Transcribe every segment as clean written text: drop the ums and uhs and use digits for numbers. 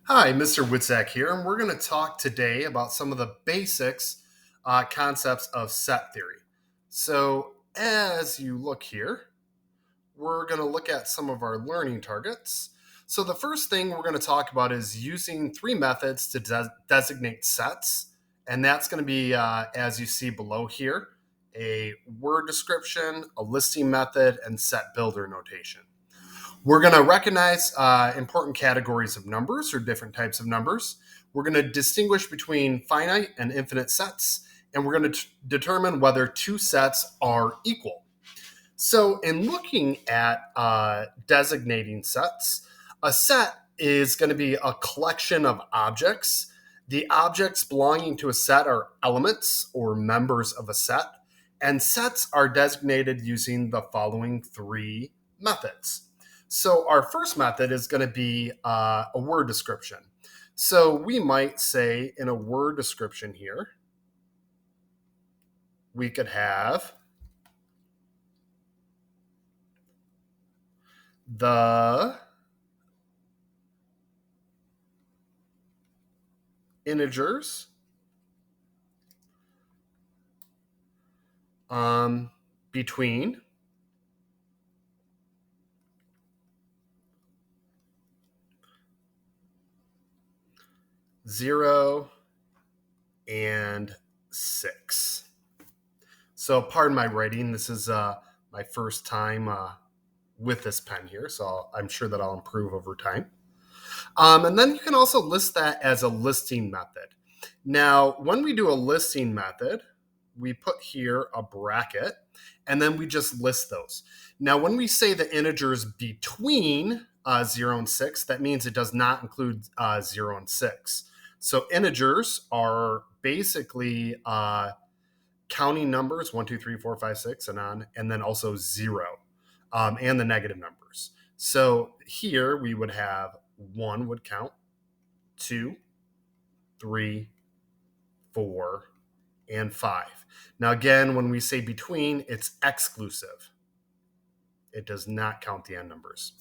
Hi, Mr. Witzak here, and we're going to talk today about some of the basics concepts of set theory. So, as you look here, we're going to look at some of our learning targets. So, the first thing we're going to talk about is using three methods to designate sets, and that's going to be, as you see below here, a word description, a listing method, and set builder notation. We're going to recognize important categories of numbers or different types of numbers. We're going to distinguish between finite and infinite sets, and we're going to determine whether two sets are equal. So, in looking at designating sets, a set is going to be a collection of objects. The objects belonging to a set are elements or members of a set, and sets are designated using the following three methods. So our first method is going to be a word description. So we might say in a word description here, we could have the integers between 0 and 6. So pardon my writing. This is my first time with this pen here, so I'm sure that I'll improve over time. And then you can also list that as a listing method. Now, when we do a listing method, we put here a bracket, and then we just list those. Now, when we say the integers between 0 and 6, that means it does not include 0 and 6. So integers are basically counting numbers 1, 2, 3, 4, 5, 6, and on, and then also 0 and the negative numbers. So here we would have 1 would count, 2, 3, 4, and 5. Now, again, when we say between, it's exclusive. It does not count the end numbers.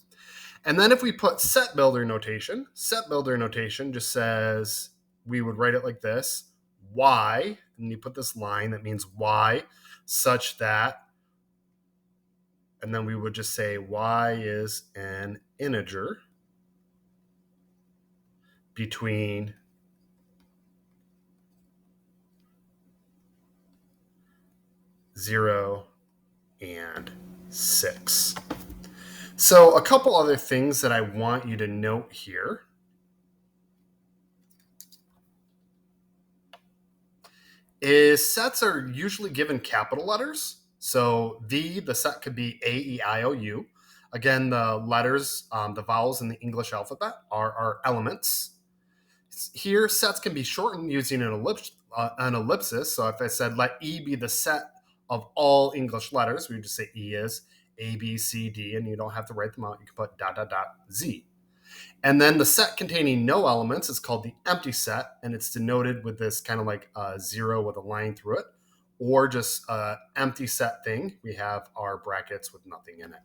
And then if we put set builder notation just says, we would write it like this, y, and you put this line that means y such that, and then we would just say y is an integer between 0 and 6. So a couple other things that I want you to note here is sets are usually given capital letters. So the set could be A, E, I, O, U. Again, the letters, the vowels in the English alphabet are elements. Here, sets can be shortened using an ellipsis. So if I said, let E be the set of all English letters, we would just say E is A, B, C, D, and you don't have to write them out. You can put ... Z. And then the set containing no elements is called the empty set, and it's denoted with this kind of like a 0 with a line through it, or just an empty set thing. We have our brackets with nothing in it.